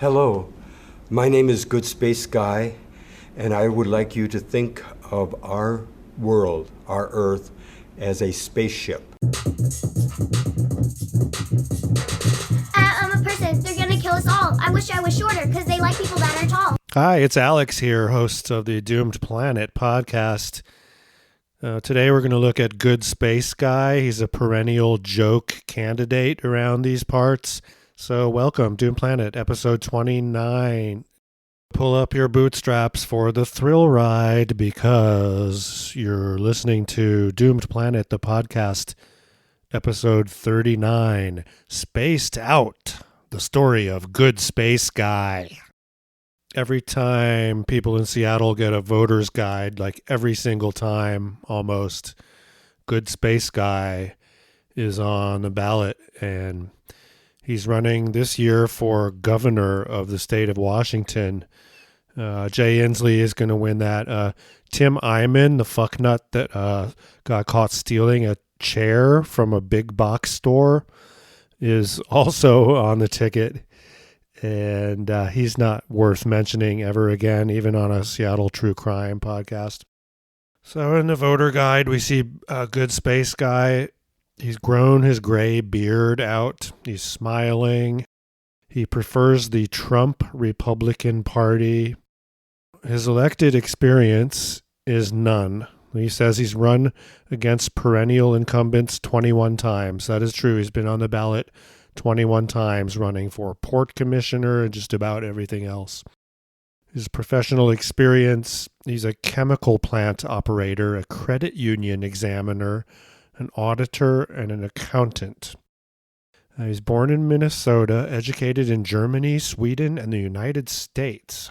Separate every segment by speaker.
Speaker 1: Hello, my name is Goodspaceguy, and I would like you to think of our world, our Earth, as a spaceship.
Speaker 2: I'm a person. They're gonna kill us all. I wish I was shorter because they like people that are tall.
Speaker 3: Hi, it's Alex here, host of the Doomed Planet podcast. Today we're going to look at Goodspaceguy. He's a perennial joke candidate around these parts. So welcome, Doomed Planet, episode 29. Pull up your bootstraps for the thrill ride because you're listening to Doomed Planet, the podcast, episode 39, Spaced Out, the story of Goodspaceguy. Every time people in Seattle get a voter's guide, like every single time almost, Goodspaceguy is on the ballot, and he's running this year for governor of the state of Washington. Jay Inslee is going to win that. Tim Eyman, the fucknut that got caught stealing a chair from a big box store, is also on the ticket. And he's not worth mentioning ever again, even on a Seattle true crime podcast. So in the voter guide, we see a Goodspaceguy. He's grown his gray beard out. He's smiling. He prefers the Trump Republican Party. His elected experience is none. He says he's run against perennial incumbents 21 times. That is true. He's been on the ballot 21 times, running for port commissioner and just about everything else. His professional experience, he's a chemical plant operator, a credit union examiner, an auditor, and an accountant. He was born in Minnesota, educated in Germany, Sweden, and the United States.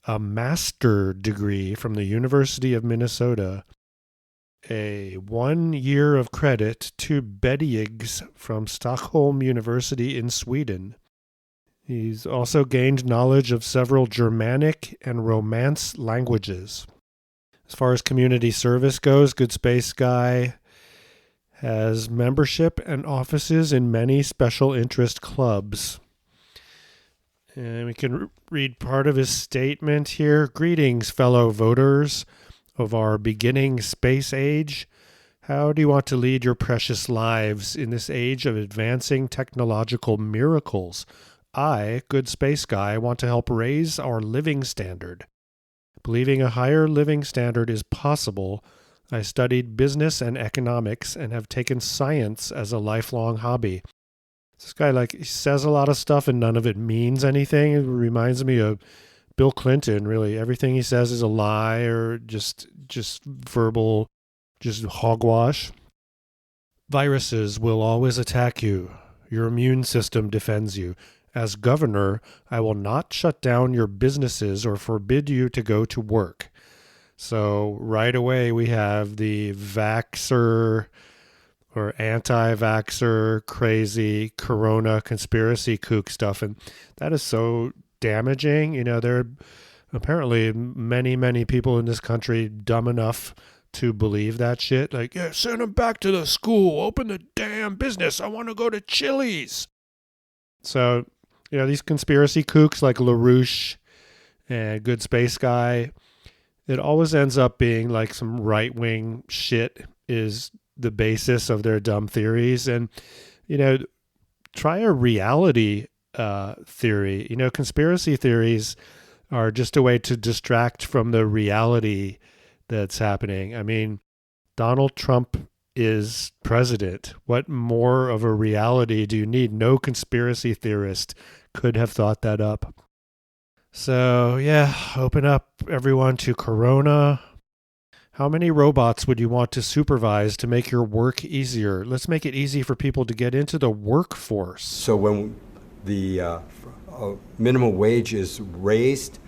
Speaker 3: A master degree from the University of Minnesota, a 1 year of credit to Betygs from Stockholm University in Sweden. He's also gained knowledge of several Germanic and Romance languages. As far as community service goes, Goodspaceguy has membership and offices in many special interest clubs. And we can read part of his statement here. Greetings, fellow voters of our beginning space age. How do you want to lead your precious lives in this age of advancing technological miracles? I, Goodspaceguy, want to help raise our living standard. Believing a higher living standard is possible, I studied business and economics and have taken science as a lifelong hobby. This guy, he says a lot of stuff and none of it means anything. It reminds me of Bill Clinton, really. Everything he says is a lie or just verbal, just hogwash. Viruses will always attack you. Your immune system defends you. As governor, I will not shut down your businesses or forbid you to go to work. So right away we have the vaxxer or anti-vaxxer, crazy corona conspiracy kook stuff. And that is so damaging. You know, there are apparently many people in this country dumb enough to believe that shit. Like, yeah, send them back to the school. Open the damn business. I want to go to Chili's. So, you know, these conspiracy kooks like LaRouche and Goodspaceguy, it always ends up being like some right-wing shit is the basis of their dumb theories. And, you know, try a reality theory. You know, conspiracy theories are just a way to distract from the reality that's happening. I mean, Donald Trump is president. What more of a reality do you need? No conspiracy theorist could have thought that up. So, yeah, open up everyone to Corona. How many robots would you want to supervise to make your work easier? Let's make it easy for people to get into the workforce.
Speaker 1: So when the minimum wage is raised,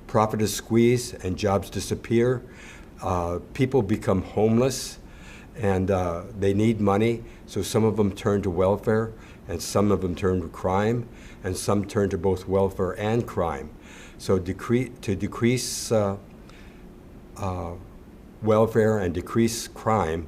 Speaker 1: profit is squeezed, and jobs disappear, people become homeless, and they need money. So some of them turn to welfare, and some of them turn to crime, and some turn to both welfare and crime. So to decrease welfare and decrease crime,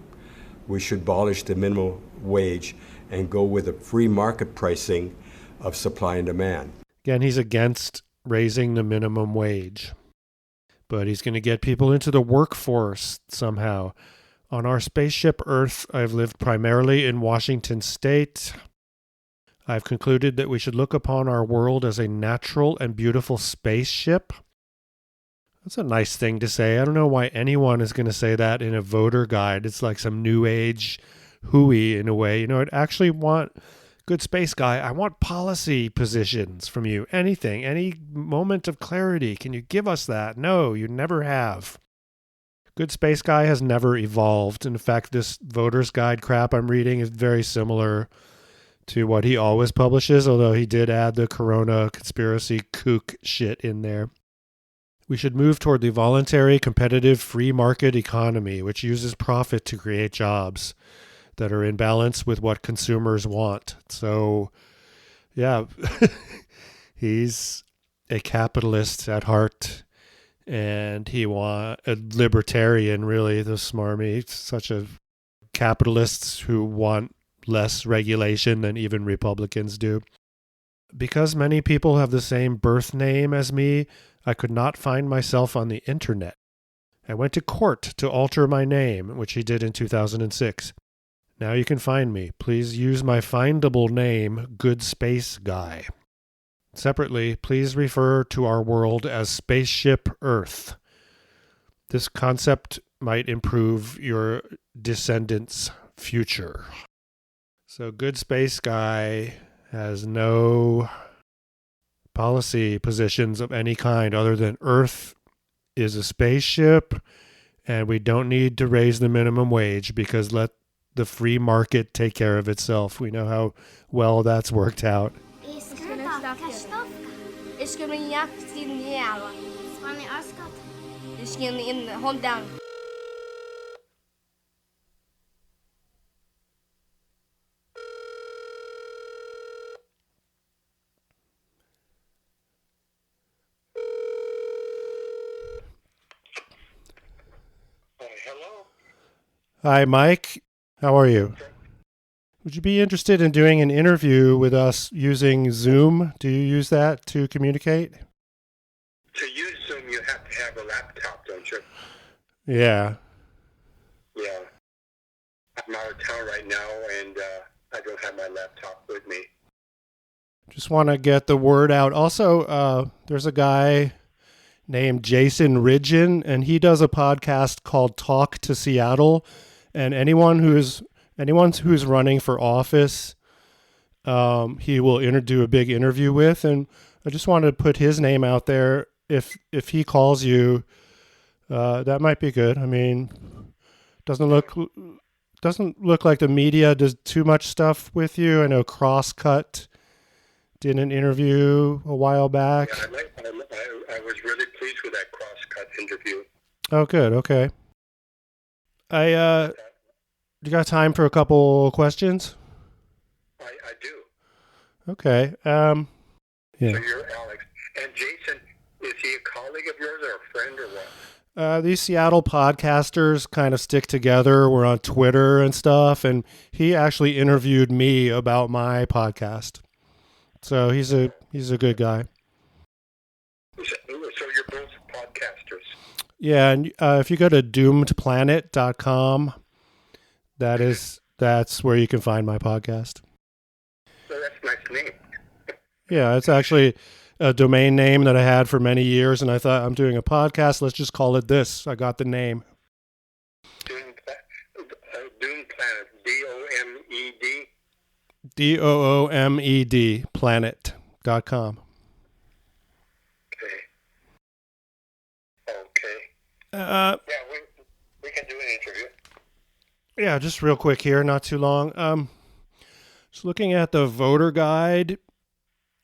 Speaker 1: we should abolish the minimum wage and go with a free market pricing of supply and demand.
Speaker 3: Again, he's against raising the minimum wage, but he's going to get people into the workforce somehow. On our spaceship Earth, I've lived primarily in Washington State. I've concluded that we should look upon our world as a natural and beautiful spaceship. That's a nice thing to say. I don't know why anyone is going to say that in a voter guide. It's like some new age hooey in a way. I'd actually want, good space guy, I want policy positions from you. Anything, any moment of clarity. Can you give us that? No, you never have. Good space guy has never evolved. In fact, this voter's guide crap I'm reading is very similar to what he always publishes, although he did add the corona conspiracy kook shit in there. We should move toward the voluntary, competitive, free market economy, which uses profit to create jobs that are in balance with what consumers want. So, yeah, he's a capitalist at heart, and he a libertarian, really, the smarmy, such a capitalists who want less regulation than even Republicans do. Because many people have the same birth name as me, I could not find myself on the internet. I went to court to alter my name, which he did in 2006. Now you can find me. Please use my findable name, Good Space Guy. Separately, please refer to our world as Spaceship Earth. This concept might improve your descendants' future. So Good Space Guy has no policy positions of any kind other than Earth is a spaceship and we don't need to raise the minimum wage because let the free market take care of itself. We know how well that's worked out.
Speaker 4: Hold down.
Speaker 5: Hello.
Speaker 3: Hi, Mike. How are you? Would you be interested in doing an interview with us using Zoom? Do you use that to communicate?
Speaker 5: To use Zoom, you have to have a laptop, don't you?
Speaker 3: Yeah.
Speaker 5: Yeah. I'm out of town right now, and I don't have my laptop with me.
Speaker 3: Just want to get the word out. Also, there's a guy named Jason Ridgen, and he does a podcast called Talk to Seattle. And anyone who's running for office, he will do a big interview with. And I just wanted to put his name out there. If he calls you, that might be good. I mean, doesn't look like the media does too much stuff with you. I know Crosscut did an interview a while back.
Speaker 5: Yeah, I was really pleased with that Crosscut interview.
Speaker 3: Oh, good. Okay. You got time for a couple questions?
Speaker 5: I do.
Speaker 3: Okay. Yeah.
Speaker 5: So you're Alex. And Jason, is he a colleague of yours or a friend or what?
Speaker 3: These Seattle podcasters kind of stick together. We're on Twitter and stuff, and he actually interviewed me about my podcast. So he's a good guy.
Speaker 5: So you're both podcasters.
Speaker 3: Yeah, and if you go to doomedplanet.com, that's where you can find my podcast.
Speaker 5: So that's a nice name.
Speaker 3: Yeah, it's actually a domain name that I had for many years, and I thought, I'm doing a podcast, let's just call it this. I got the name.
Speaker 5: Doom Planet, D-O-M-E-D?
Speaker 3: D-O-O-M-E-D, planet.com.
Speaker 5: Okay.
Speaker 3: Yeah,
Speaker 5: we can do an interview.
Speaker 3: Yeah, just real quick here, not too long. Just looking at the voter guide.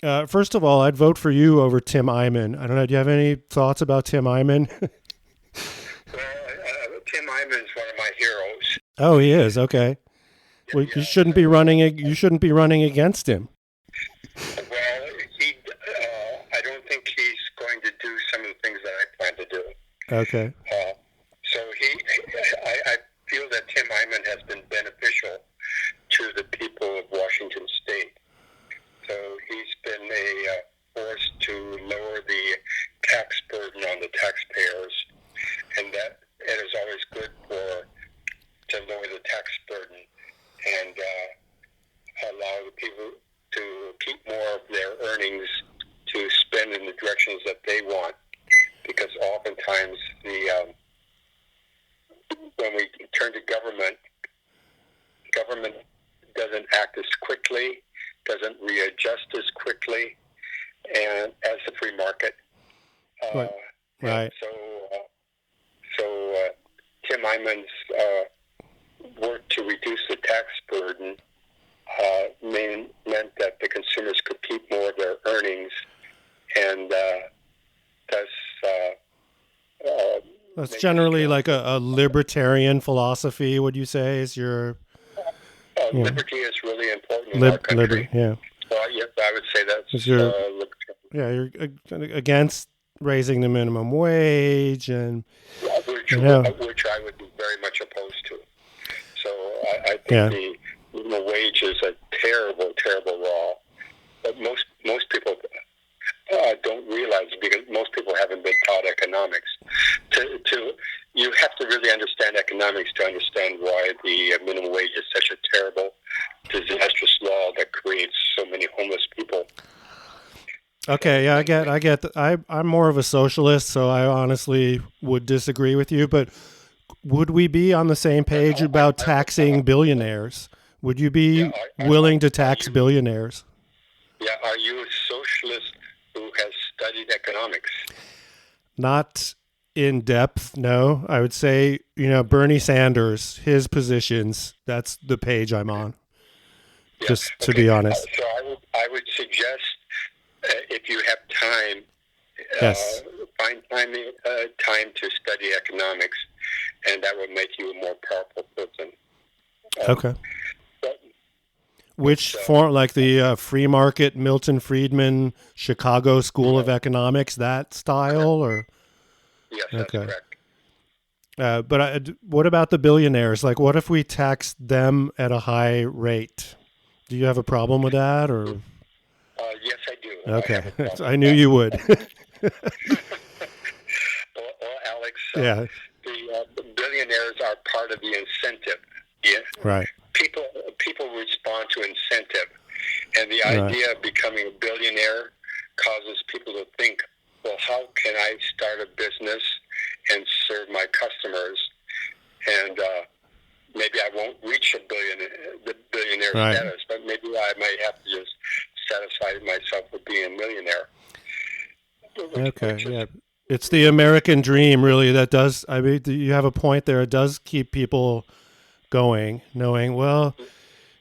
Speaker 3: First of all, I'd vote for you over Tim Eyman. I don't know. Do you have any thoughts about Tim Eyman?
Speaker 5: Well, Tim Eyman is one of my heroes.
Speaker 3: Oh, he is. Okay. Well, you shouldn't be running. You shouldn't be running against him.
Speaker 5: Well, I don't think he's going to do some of the things that I plan to do.
Speaker 3: Okay.
Speaker 5: So I feel that Tim Eyman has been beneficial to the people of Washington State. So he's been a force solutions that they want, because oftentimes when we turn to government doesn't act as quickly, doesn't readjust as quickly, and as the free market.
Speaker 3: Right.
Speaker 5: So Tim Eyman's work to reduce the tax burden meant that the consumers could keep more of their earnings, and
Speaker 3: that's generally like a libertarian philosophy. Would you say is your
Speaker 5: liberty is really important in our country.
Speaker 3: Liberty, yeah.
Speaker 5: Well, yes, I would say that's libertarian.
Speaker 3: Yeah, you're against raising the minimum wage, and
Speaker 5: which I would be very much opposed to. So I think the minimum wage is a terrible, terrible law. But most people don't realize, because most people haven't been taught economics. You have to really understand economics to understand why the minimum wage is such a terrible, disastrous law that creates so many homeless people.
Speaker 3: Okay, yeah, I get that. I'm more of a socialist, so I honestly would disagree with you. But would we be on the same page about taxing billionaires? Would you be willing to tax billionaires?
Speaker 5: Yeah, are you a socialist who has studied economics?
Speaker 3: Not in depth, no. I would say, Bernie Sanders, his positions, that's the page I'm on.
Speaker 5: Yeah.
Speaker 3: Just to be honest.
Speaker 5: So I would suggest, if you have time, find time to study economics, and that will make you a more powerful person.
Speaker 3: Okay. Which form, like the free market, Milton Friedman, Chicago School of Economics, that style, or?
Speaker 5: Yes, that's correct.
Speaker 3: But what about the billionaires? Like, what if we taxed them at a high rate? Do you have a problem with that, or?
Speaker 5: Yes, I do.
Speaker 3: Okay, I knew you would.
Speaker 5: Well, Alex, the billionaires are part of the incentive. Yeah.
Speaker 3: Right.
Speaker 5: People respond to incentive, and the idea of becoming a billionaire causes people to think, well, how can I start a business and serve my customers? And maybe I won't reach the billionaire status, but maybe I might have to just satisfy myself with being a millionaire.
Speaker 3: Okay, it's the American dream, really. That does. I mean, you have a point there. It does keep people going, knowing, well,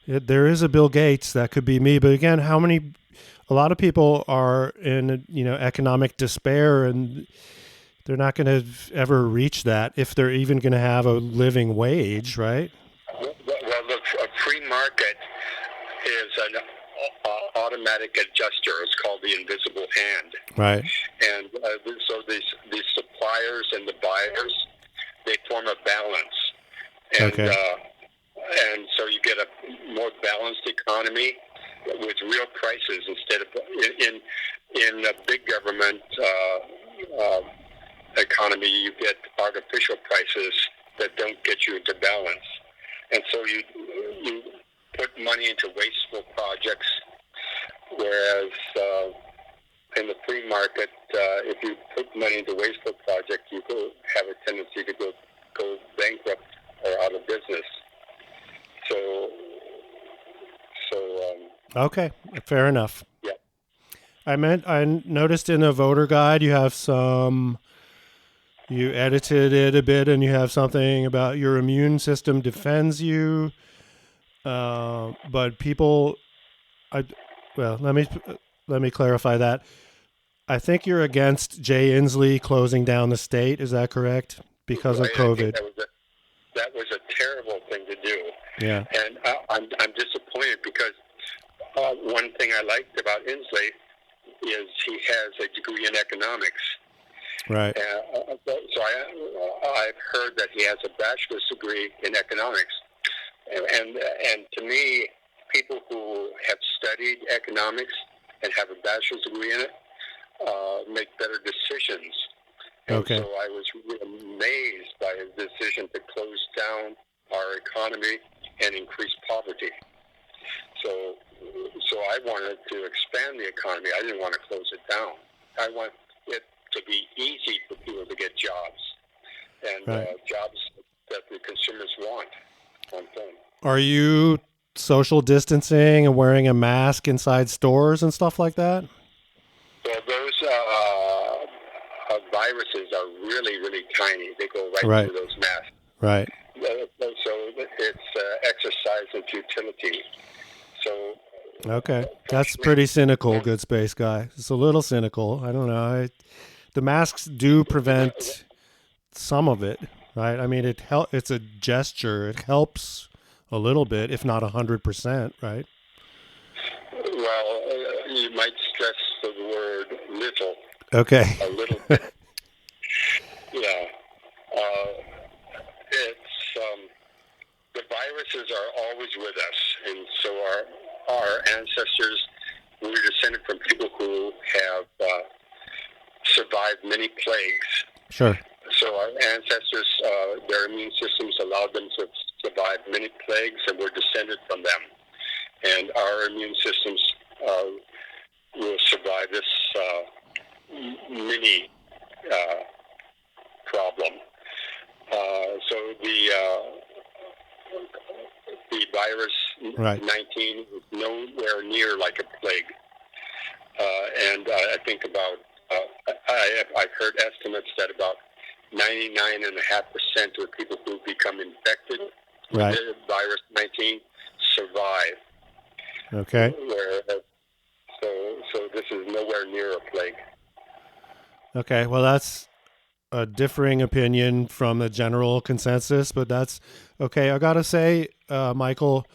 Speaker 3: there is a Bill Gates, that could be me. But again, a lot of people are in, economic despair, and they're not going to ever reach that if they're even going to have a living wage, right?
Speaker 5: Well, look, a free market is an automatic adjuster. It's called the invisible hand.
Speaker 3: Right.
Speaker 5: And so these suppliers and the buyers, they form a balance. And, and so you get a more balanced economy with real prices instead of in a big government economy. You get artificial prices that don't get you into balance, and so you put money into wasteful projects. Whereas in the free market, if you put money into wasteful projects, you have a tendency to go bankrupt or out of business.
Speaker 3: Okay, fair enough.
Speaker 5: Yeah.
Speaker 3: I noticed in the voter guide you have you edited it a bit, and you have something about your immune system defends you. But people, let me clarify that. I think you're against Jay Inslee closing down the state. Is that correct? Because of COVID.
Speaker 5: That was a terrible thing to do.
Speaker 3: Yeah.
Speaker 5: And I'm disappointed because one thing I liked about Inslee is he has a degree in economics.
Speaker 3: Right.
Speaker 5: So I've heard that he has a bachelor's degree in economics. And to me, people who have studied economics and have a bachelor's degree in it make better decisions. And
Speaker 3: okay.
Speaker 5: So I was really amazed by his decision to close down our economy and increase poverty. So I wanted to expand the economy. I didn't want to close it down. I it to be easy for people to get jobs, and jobs that the consumers want. One thing.
Speaker 3: Are you social distancing and wearing a mask inside stores and stuff like that?
Speaker 5: Well, those viruses are really, really tiny. They go right through those masks.
Speaker 3: Right.
Speaker 5: So it's exercise and futility. So.
Speaker 3: Okay, that's pretty cynical, Good Space Guy. It's a little cynical. I don't know. The masks do prevent some of it, right? I mean, it's a gesture. It helps a little bit, if not 100%, right?
Speaker 5: Well, you might stress the word little.
Speaker 3: Okay.
Speaker 5: A little bit. Yeah. The viruses are always with us, and so our ancestors were descended from people who have survived many plagues.
Speaker 3: Sure.
Speaker 5: So our ancestors, their immune systems allowed them to survive many plagues, and we're descended from them. And our immune systems will survive this mini problem. So the virus 19 is nowhere near like a plague. And I think about, I've heard estimates that about 99.5% of people who become infected with the virus 19 survive.
Speaker 3: Okay.
Speaker 5: So this is nowhere near a plague.
Speaker 3: Okay, well, that's a differing opinion from the general consensus, but that's okay. I gotta say, Michael,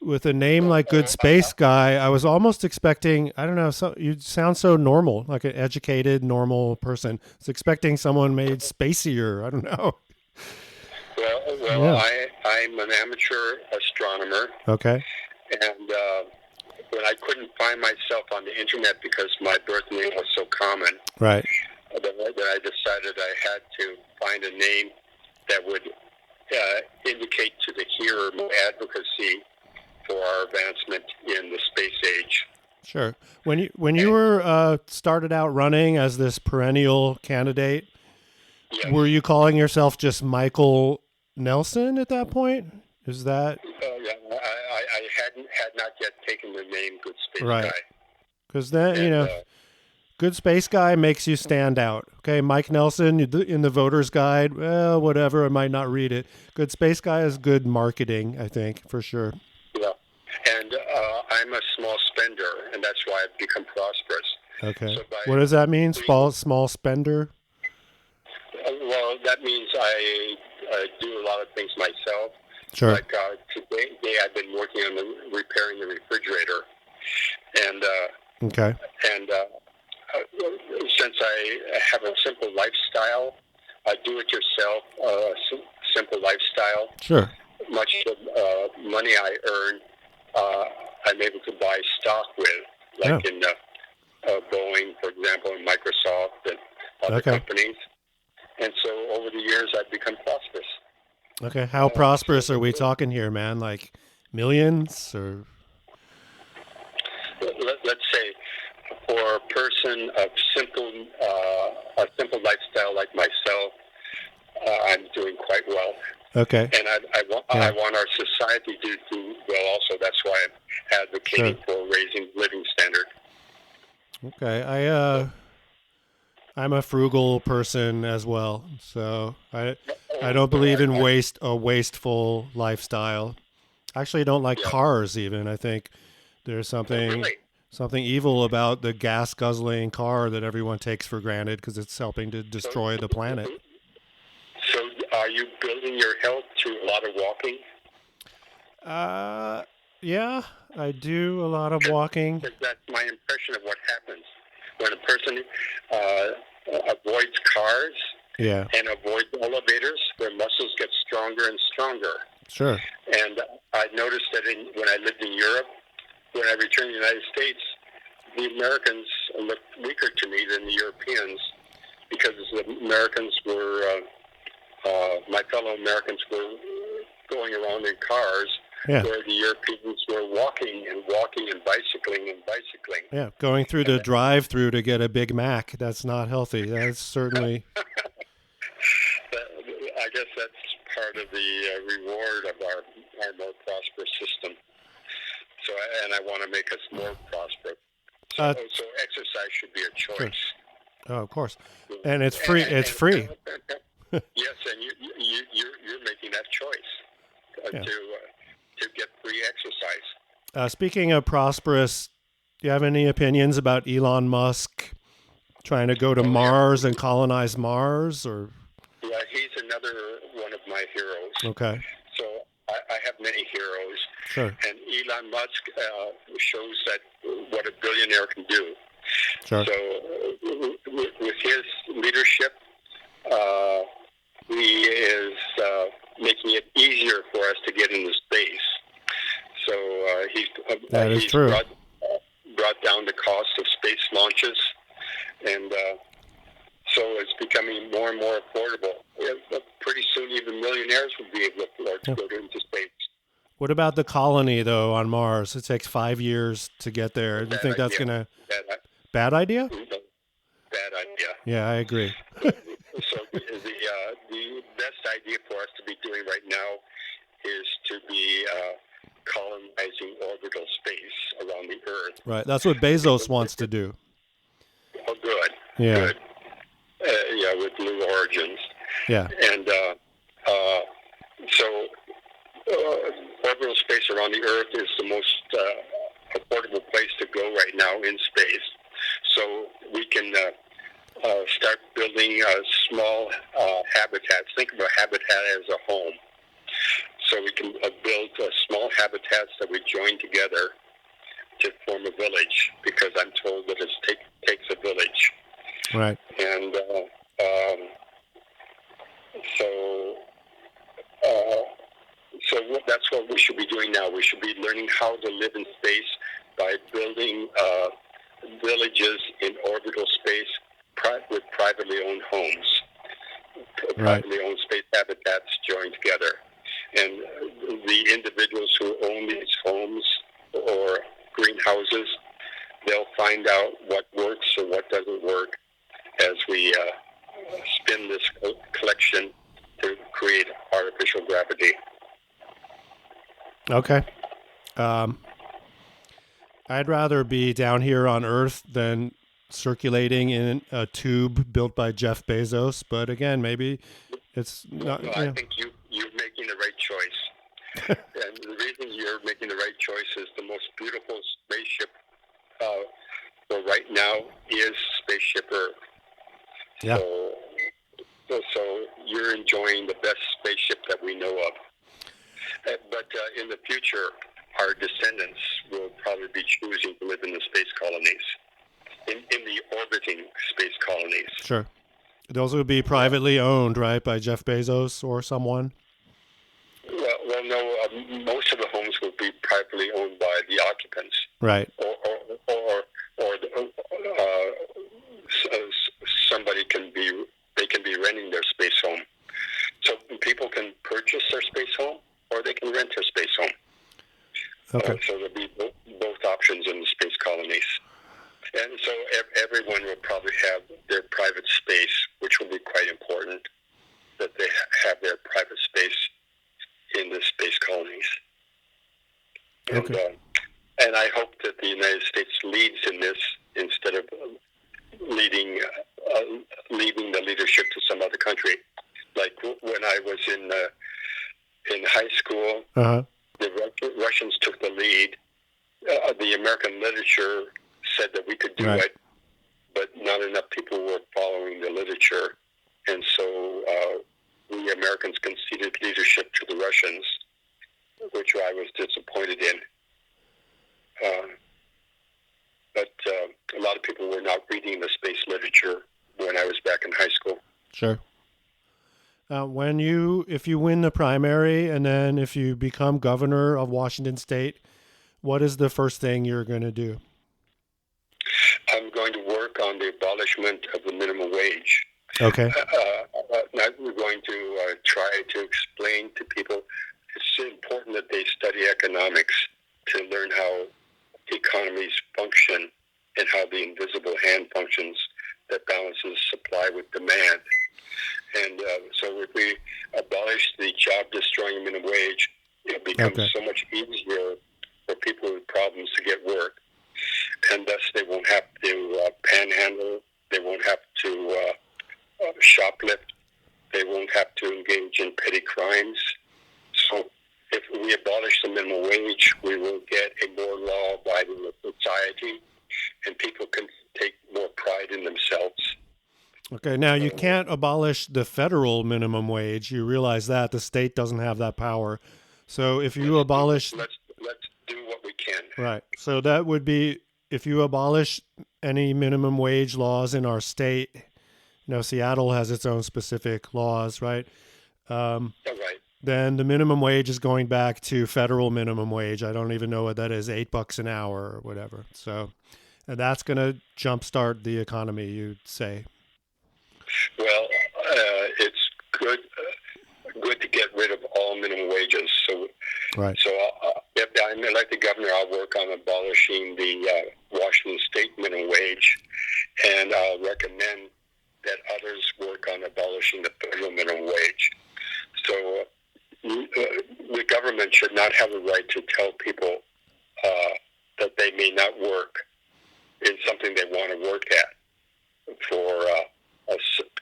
Speaker 3: with a name like Good Space Guy, I was almost expecting, I don't know, you sound so normal, like an educated, normal person. I was expecting someone made spacier. I don't know.
Speaker 5: Well, yeah. I'm an amateur astronomer.
Speaker 3: Okay.
Speaker 5: And when I couldn't find myself on the internet because my birth name was so common,
Speaker 3: right,
Speaker 5: then I decided I had to find a name that would indicate to the hearer my advocacy for our advancement in the space age.
Speaker 3: Sure. When you were started out running as this perennial candidate, were you calling yourself just Michael Nelson at that point? Is that?
Speaker 5: Yeah, I had not yet taken the name Good Space
Speaker 3: Guy. Because then, Good Space Guy makes you stand out. Okay, Mike Nelson in the voter's guide, well, whatever, I might not read it. Good Space Guy is good marketing, I think, for sure.
Speaker 5: Yeah, and I'm a small spender, and that's why I've become prosperous.
Speaker 3: Okay. So what does that mean, small spender?
Speaker 5: Well, that means I do a lot of things myself.
Speaker 3: Sure.
Speaker 5: Like today I've been working on repairing the refrigerator, and since I have a simple lifestyle, a do-it-yourself simple lifestyle.
Speaker 3: Sure.
Speaker 5: Much of the money I earn, I'm able to buy stock with, like in Boeing, for example, and Microsoft and other companies. And so over the years, I've become prosperous.
Speaker 3: Okay, how prosperous are we talking here, man? Like millions, or?
Speaker 5: Let's say, for a person of a simple lifestyle like myself, I'm doing quite well.
Speaker 3: Okay.
Speaker 5: And I want our society to do well also. That's why I'm advocating for raising living standard.
Speaker 3: Okay, I'm a frugal person as well, so I don't believe in a wasteful lifestyle. Actually, I don't like cars even. I think there's something evil about the gas guzzling car that everyone takes for granted because it's helping to destroy the planet.
Speaker 5: So are you building your health through a lot of walking?
Speaker 3: Yeah, I do a lot of walking.
Speaker 5: That's my impression of what happens when a person avoids cars and avoids elevators. Their muscles get stronger and stronger.
Speaker 3: Sure.
Speaker 5: And I noticed that when I lived in Europe, when I returned to the United States, the Americans looked weaker to me than the Europeans because the Americans were, my fellow Americans were going around in cars
Speaker 3: Yeah.
Speaker 5: where the Europeans were walking and walking and bicycling and bicycling.
Speaker 3: Yeah, going through the drive-through to get a Big Mac, that's not healthy. That's certainly...
Speaker 5: I guess that's part of the reward of our more prosperous system. So, and I want to make us more prosperous. So exercise should be a choice.
Speaker 3: Sure. Oh, of course. And it's free. It's free.
Speaker 5: Yes, and you're making that choice to get free exercise.
Speaker 3: Speaking of prosperous, do you have any opinions about Elon Musk trying to go to Mars and colonize Mars? Or
Speaker 5: yeah, he's another one of my heroes.
Speaker 3: okay.
Speaker 5: So I have many heroes.
Speaker 3: Sure.
Speaker 5: And Elon Musk shows that what a billionaire can do.
Speaker 3: Sure.
Speaker 5: So with his leadership, he is making it easier for us to get into space. So he's
Speaker 3: true.
Speaker 5: Brought down the cost of space launches, and so it's becoming more and more affordable. Pretty soon, even millionaires will be able to afford to go into space.
Speaker 3: What about the colony, though, on Mars? It takes 5 years to get there. Do you think that's going to... Bad idea?
Speaker 5: Bad idea.
Speaker 3: Yeah, I agree.
Speaker 5: So the best idea for us to be doing right now is to be colonizing orbital space around the Earth.
Speaker 3: Right. That's what Bezos wants to do.
Speaker 5: Oh, good.
Speaker 3: Yeah.
Speaker 5: Good. With Blue Origins.
Speaker 3: Yeah.
Speaker 5: And so orbital space around the Earth is the most affordable place to go right now in space. So we can start building small habitats. Think of a habitat as a home. So we can build small habitats that we join together to form a village, because I'm told that it takes a village.
Speaker 3: Right.
Speaker 5: And so that's what we should be doing now. We should be learning how to live in space by building villages in orbital space with privately owned homes, privately owned space habitats joined together. And the individuals who own these homes or greenhouses, they'll find out what works and what doesn't work as we spin this collection to create artificial gravity.
Speaker 3: Okay. I'd rather be down here on Earth than circulating in a tube built by Jeff Bezos. But again, maybe it's not.
Speaker 5: No, I think you're making the right choice. And the reason you're making the right choice is the most beautiful spaceship for right now is Spaceship Earth.
Speaker 3: Yeah.
Speaker 5: So you're enjoying the best spaceship that we know of. But in the future, our descendants will probably be choosing to live in the space colonies, in the orbiting space colonies.
Speaker 3: Sure. Those would be privately owned, right, by Jeff Bezos or someone?
Speaker 5: Well, no. Most of the homes will be privately owned by the occupants,
Speaker 3: right?
Speaker 5: Or somebody can be renting their space home. So people can purchase their space home, or they can rent their space home.
Speaker 3: Okay.
Speaker 5: So there'll be both options in the space colonies. And so everyone will probably have their private space, which will be quite important, that they have their private space in the space colonies.
Speaker 3: Okay.
Speaker 5: And I hope that the United States leads in this instead of leaving the leadership to some other country. Like when I was in high school, the Russians took the lead. The American literature said that we could do it, but not enough people were following the literature. And so we Americans conceded leadership to the Russians, which I was disappointed in. But a lot of people were not reading the space literature when I was back in high school.
Speaker 3: Sure. If you win the primary and then if you become governor of Washington State, what is the first thing you're going to do?
Speaker 5: I'm going to work on the abolishment of the minimum wage.
Speaker 3: Okay.
Speaker 5: We're going to try to explain to people it's important that they study economics to learn how economies function and how the invisible hand functions that balances supply with demand. And so if we abolish the job-destroying minimum wage, it becomes so much easier for people with problems to get work. And thus they won't have to panhandle, they won't have to shoplift, they won't have to engage in petty crimes. So if we abolish the minimum wage, we will get a more law-abiding society, and people can take more pride in themselves.
Speaker 3: Okay, now you can't abolish the federal minimum wage. You realize that the state doesn't have that power. So if you abolish...
Speaker 5: Let's do what we can.
Speaker 3: Right. So that would be, if you abolish any minimum wage laws in our state, Seattle has its own specific laws, right?
Speaker 5: Right.
Speaker 3: Then the minimum wage is going back to federal minimum wage. I don't even know what that is, $8 an hour or whatever. So, and that's going to jumpstart the economy, you'd say.
Speaker 5: Well, it's good to get rid of all minimum wages. So,
Speaker 3: right.
Speaker 5: So if I'm elected governor, I'll work on abolishing the Washington State minimum wage, and I'll recommend that others work on abolishing the federal minimum wage. So the government should not have a right to tell people that they may not work in something they want to work at for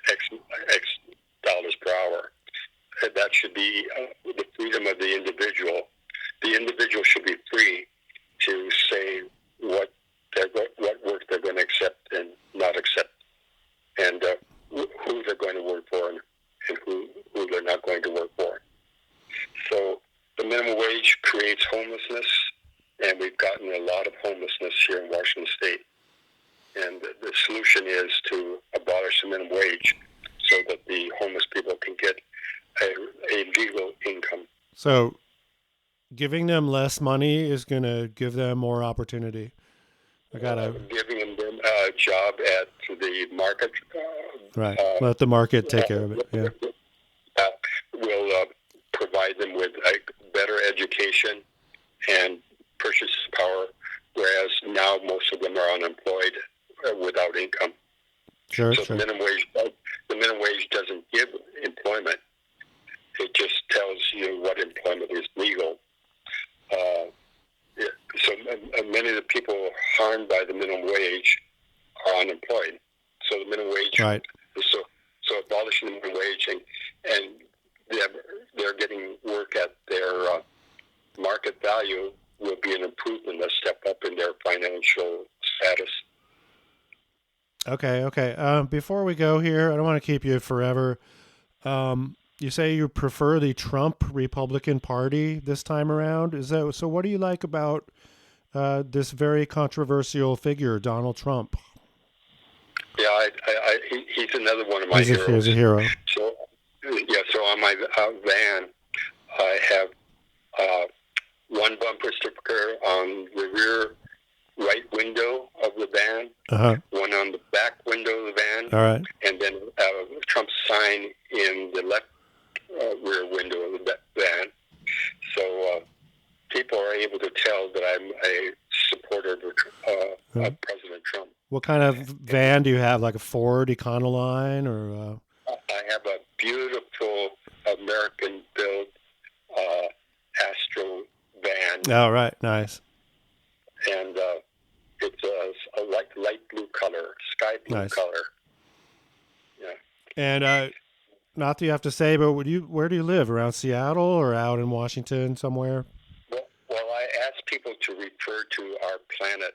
Speaker 5: X dollars per hour. That should be the freedom of the individual. The individual should be free to say what work they're going to accept and not accept, and who they're going to work for and who they're not going to work for. So the minimum wage creates homelessness, and we've gotten a lot of homelessness here in Washington State. And the solution is to abolish the minimum wage so that the homeless people can get a legal income.
Speaker 3: So giving them less money is going to give them more opportunity.
Speaker 5: Giving them a job at the market.
Speaker 3: Right. Let the market take care of it. Yeah.
Speaker 5: Will provide them with a better education and purchase power, whereas now most of them are unemployed without income.
Speaker 3: Sure.
Speaker 5: The minimum wage doesn't give employment. It just tells you what employment is legal. So many of the people harmed by the minimum wage are unemployed. So the minimum wage,
Speaker 3: right.
Speaker 5: So abolishing the minimum wage and they're getting work at their market value will be an improvement, a step up in their financial status.
Speaker 3: Okay. Before we go here, I don't want to keep you forever. You say you prefer the Trump Republican Party this time around. Is that so? What do you like about this very controversial figure, Donald Trump?
Speaker 5: Yeah, he's another one of my heroes.
Speaker 3: He's a hero.
Speaker 5: So on my van, I have one bumper sticker on the rear right window of the van, one on the back window of the van,
Speaker 3: all right,
Speaker 5: and then Trump's sign in the left rear window of the van. So people are able to tell that I'm a supporter of President Trump.
Speaker 3: What kind of van do you have? Like a Ford Econoline, or?
Speaker 5: I have a beautiful American-built Astro van.
Speaker 3: Oh, right, nice.
Speaker 5: And it's a light blue color, sky blue color. Yeah.
Speaker 3: And not that you have to say, but where do you live? Around Seattle or out in Washington somewhere?
Speaker 5: Well, I ask people to refer to our planet.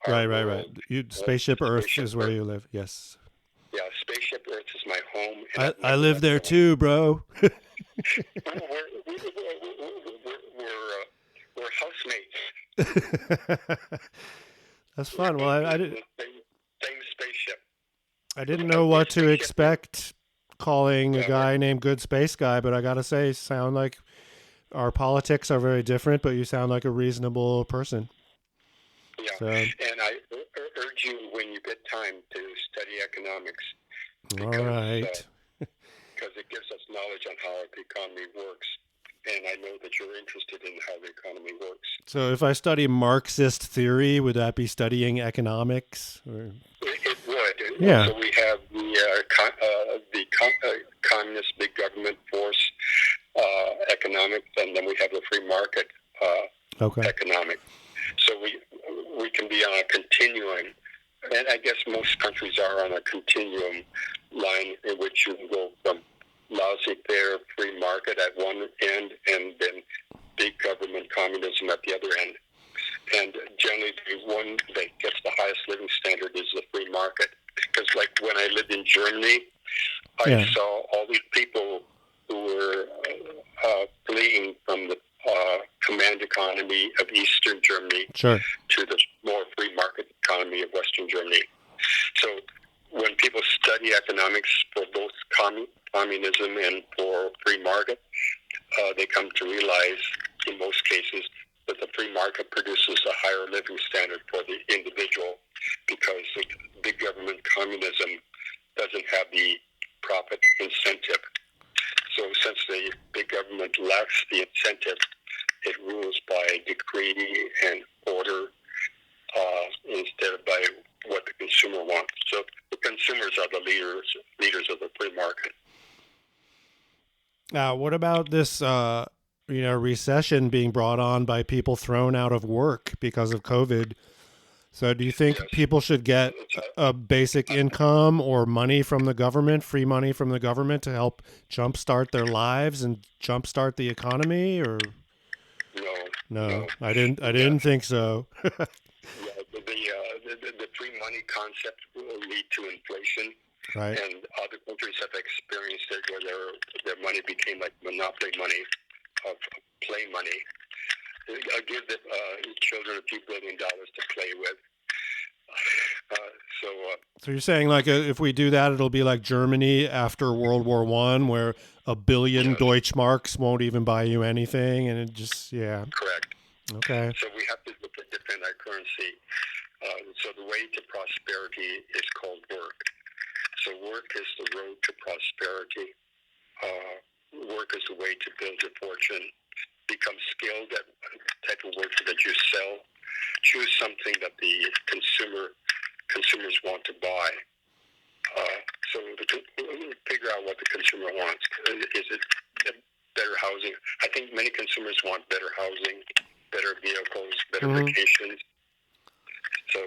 Speaker 3: Right. Spaceship Earth is where you live. Yes.
Speaker 5: Yeah, Spaceship Earth is my home.
Speaker 3: I live there too, bro.
Speaker 5: We're housemates.
Speaker 3: That's fun. Well, I didn't.
Speaker 5: Same spaceship.
Speaker 3: I didn't know what to expect calling a guy named Goodspaceguy, but I gotta say, sound like our politics are very different. But you sound like a reasonable person.
Speaker 5: Yeah,
Speaker 3: so,
Speaker 5: and I urge you when you get time to study economics.
Speaker 3: Because, all right.
Speaker 5: Because it gives us knowledge on how the economy works. and I know that you're interested in how the economy works.
Speaker 3: So if I study Marxist theory, would that be studying economics? Or?
Speaker 5: It would.
Speaker 3: Yeah.
Speaker 5: So we have the communist big government force economics, and then we have the free market economic. So we can be on a continuum, and I guess most countries are on a continuum line in which you can go from lousy, fair, free market at one end, and then big government communism at the other end. And generally, the one that gets the highest living standard is the free market. Because, like, when I lived in Germany, I saw all these people who were fleeing from the command economy of Eastern Germany to the more free market economy of Western Germany. So when people study economics for both communism and for free market, they come to realize, in most cases, that the free market produces a higher living standard for the individual, because the big government communism doesn't have the profit incentive. So since the big government lacks the incentive, it rules by decree and order instead of by what the consumer wants. So the consumers are the leaders of the free market.
Speaker 3: Now, what about this recession being brought on by people thrown out of work because of COVID? So do you think people should get a basic income or money from the government, free money from the government, to help jumpstart their lives and jumpstart the economy? Or no, I didn't think so.
Speaker 5: The free money concept will lead to inflation.
Speaker 3: Right.
Speaker 5: And other countries have experienced it where their money became like monopoly money, play money. I'll give the children a few $1 billion to play with.
Speaker 3: So you're saying, like, if we do that, it'll be like Germany after World War I, where 1 billion Deutschmarks won't even buy you anything, and it just,
Speaker 5: Correct.
Speaker 3: Okay.
Speaker 5: So we have to defend our currency. So the way to prosperity is called work. So work is the road to prosperity. Work is the way to build your fortune. Become skilled at the type of work that you sell. Choose something that the consumers want to buy. So figure out what the consumer wants. Is it better housing? I think many consumers want better housing, better vehicles, better vacations. So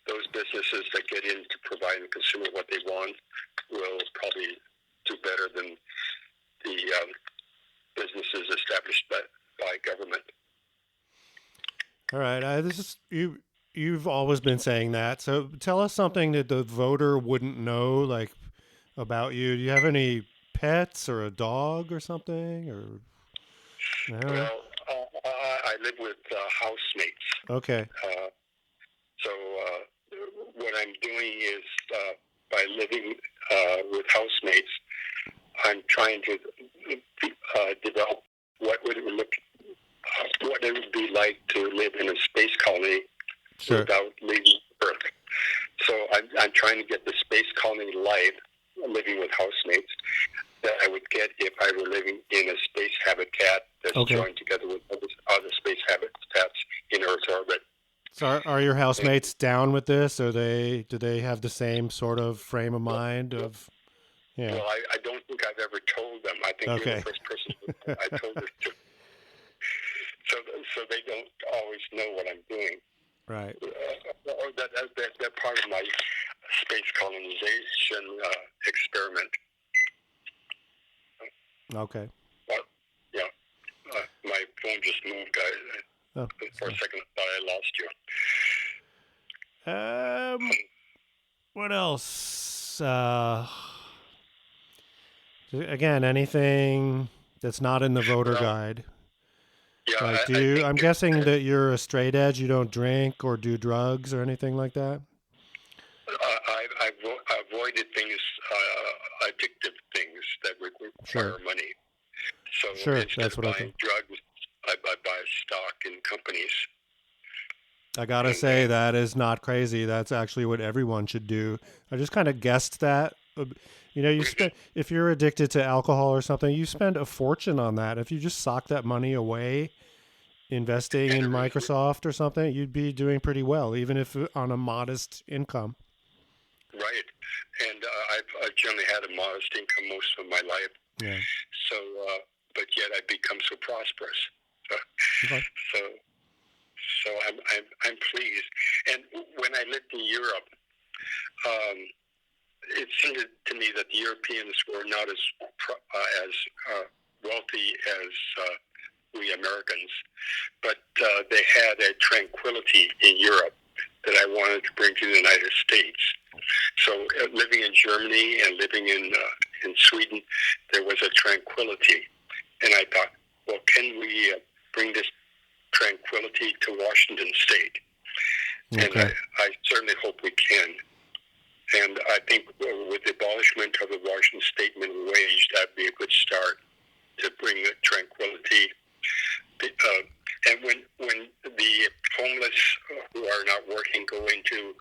Speaker 5: those businesses that get in to provide the consumer what they want will probably do better than the businesses established by government.
Speaker 3: All right. You've always been saying that. So tell us something that the voter wouldn't know, like, about you. Do you have any pets or a dog or something? Or no?
Speaker 5: Well, I live with housemates.
Speaker 3: Okay.
Speaker 5: So what I'm doing is by living with housemates, I'm trying to develop what it would be like to live in a space colony without leaving Earth. So I'm trying to get the space colony life, living with housemates, that I would get if I were living in a space habitat that's joined together with other space habitats in Earth's orbit.
Speaker 3: So are your housemates down with this? Do they have the same sort of frame of mind of? Yeah.
Speaker 5: Well, I don't think I've ever told them. I think you're the first person I told this to. So they don't always know what I'm doing.
Speaker 3: Right.
Speaker 5: They're part of my space colonization experiment.
Speaker 3: Okay.
Speaker 5: But, my phone just moved. For a second, I thought I lost you.
Speaker 3: What else? Again, anything that's not in the voter guide.
Speaker 5: Yeah,
Speaker 3: like, I'm guessing that you're a straight edge. You don't drink or do drugs or anything like that.
Speaker 5: I've avoided things, addictive things that require money. So instead of buying drugs, I buy stock in companies.
Speaker 3: I gotta say, that is not crazy. That's actually what everyone should do. I just kind of guessed that You spend, if you're addicted to alcohol or something, you spend a fortune on that. If you just sock that money away, investing in Microsoft or something, you'd be doing pretty well, even if on a modest income.
Speaker 5: Right. And I've generally had a modest income most of my life.
Speaker 3: Yeah.
Speaker 5: So, but yet I've become so prosperous.
Speaker 3: Okay.
Speaker 5: So I'm pleased. And when I lived in Europe, it seemed to me that the Europeans were not as wealthy as we Americans, but they had a tranquility in Europe that I wanted to bring to the United States. So living in Germany and living in Sweden, there was a tranquility. And I thought, well, can we bring this tranquility to Washington State?
Speaker 3: Okay.
Speaker 5: And I certainly hope we can. And I think with the abolishment of the Washington State minimum wage, that'd be a good start to bring the tranquility. And when the homeless who are not working go into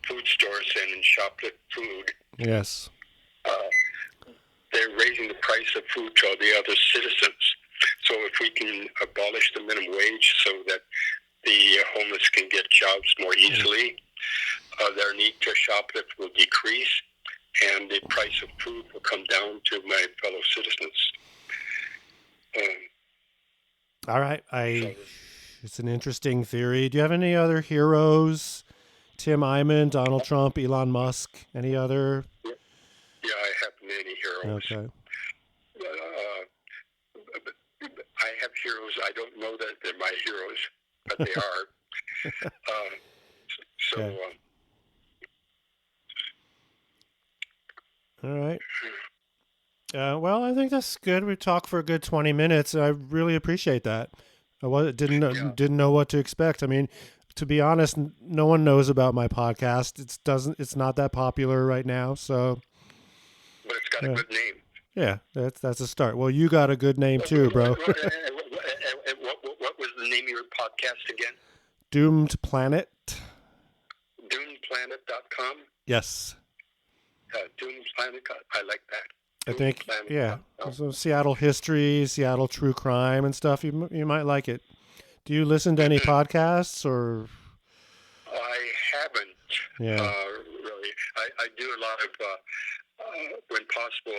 Speaker 5: food stores and shoplift food,
Speaker 3: Yes.
Speaker 5: They're raising the price of food to all the other citizens. So if we can abolish the minimum wage so that the homeless can get jobs more easily, their need to shoplift will decrease, and the price of food will come down to my fellow citizens.
Speaker 3: All right. It's an interesting theory. Do you have any other heroes? Tim Eyman, Donald Trump, Elon Musk, any other?
Speaker 5: Yeah, I have many heroes.
Speaker 3: Okay.
Speaker 5: I have heroes. I don't know that they're my heroes, but they are.
Speaker 3: Okay. All right. Well, I think that's good. We talked for a good 20 minutes. I really appreciate that. I didn't know what to expect. I mean, to be honest, no one knows about my podcast. It's not that popular right now. So,
Speaker 5: but it's got a good name.
Speaker 3: Yeah, that's a start. Well, you got a good name too, bro.
Speaker 5: What was the name of your podcast again?
Speaker 3: Doomed Planet.
Speaker 5: DoomedPlanet.com?
Speaker 3: Yes.
Speaker 5: Doomed Planet. I like that.
Speaker 3: I think, yeah. So Seattle history, Seattle true crime and stuff. You might like it. Do you listen to any podcasts or?
Speaker 5: I haven't.
Speaker 3: Yeah.
Speaker 5: Really. I do a lot of. When possible,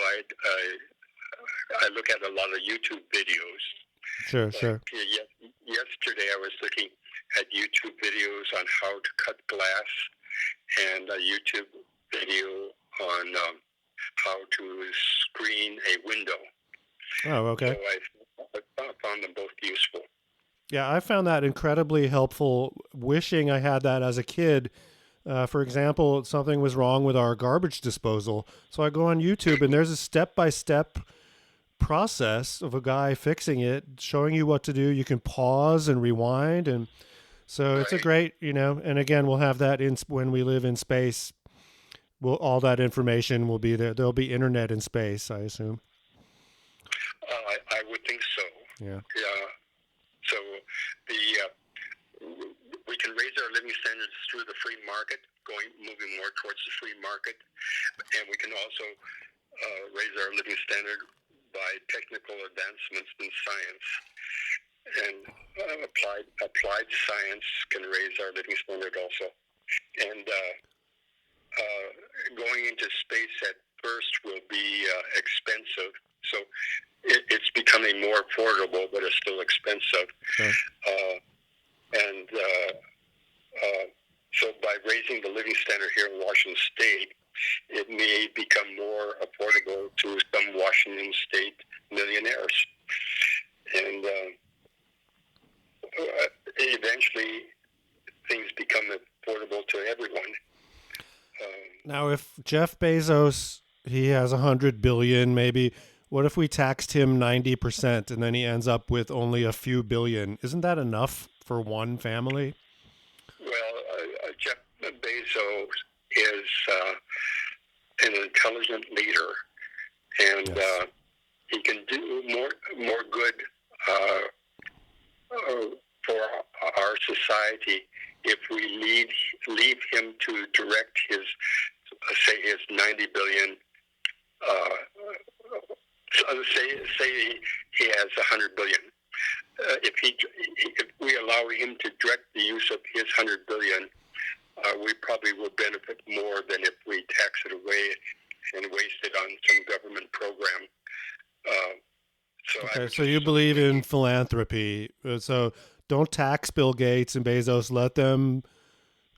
Speaker 5: I look at a lot of YouTube videos.
Speaker 3: Sure.
Speaker 5: Yesterday, I was looking at YouTube videos on how to cut glass, and a YouTube video on how to screen a window.
Speaker 3: Oh, okay.
Speaker 5: So I found them both useful.
Speaker 3: Yeah, I found that incredibly helpful. Wishing I had that as a kid. For example, something was wrong with our garbage disposal. So I go on YouTube and there's a step-by-step process of a guy fixing it, showing you what to do. You can pause and rewind. And so it's a great, and again, we'll have that when we live in space. All that information will be there. There'll be internet in space, I assume.
Speaker 5: I would think so.
Speaker 3: Yeah.
Speaker 5: So we can raise our living standards through the free market, moving more towards the free market, and we can also raise our living standard by technical advancements in science. And applied science can raise our living standard also. And going into space at first will be expensive. So it's becoming more affordable, but it's still expensive.
Speaker 3: Sure.
Speaker 5: So by raising the living standard here in Washington State, it may become more affordable to some Washington State millionaires. And eventually things become affordable to everyone.
Speaker 3: Now, if Jeff Bezos, he has 100 billion, maybe. What if we taxed him 90% and then he ends up with only a few billion? Isn't that enough for one family?
Speaker 5: Well, Jeff Bezos is an intelligent leader, and
Speaker 3: yes.
Speaker 5: He can do more good for our society if we leave him to direct his say his 90 billion. Say he has 100 billion. If we allow him to direct the use of his 100 billion, we probably will benefit more than if we tax it away and waste it on some government program.
Speaker 3: So you believe in philanthropy. So don't tax Bill Gates and Bezos. Let them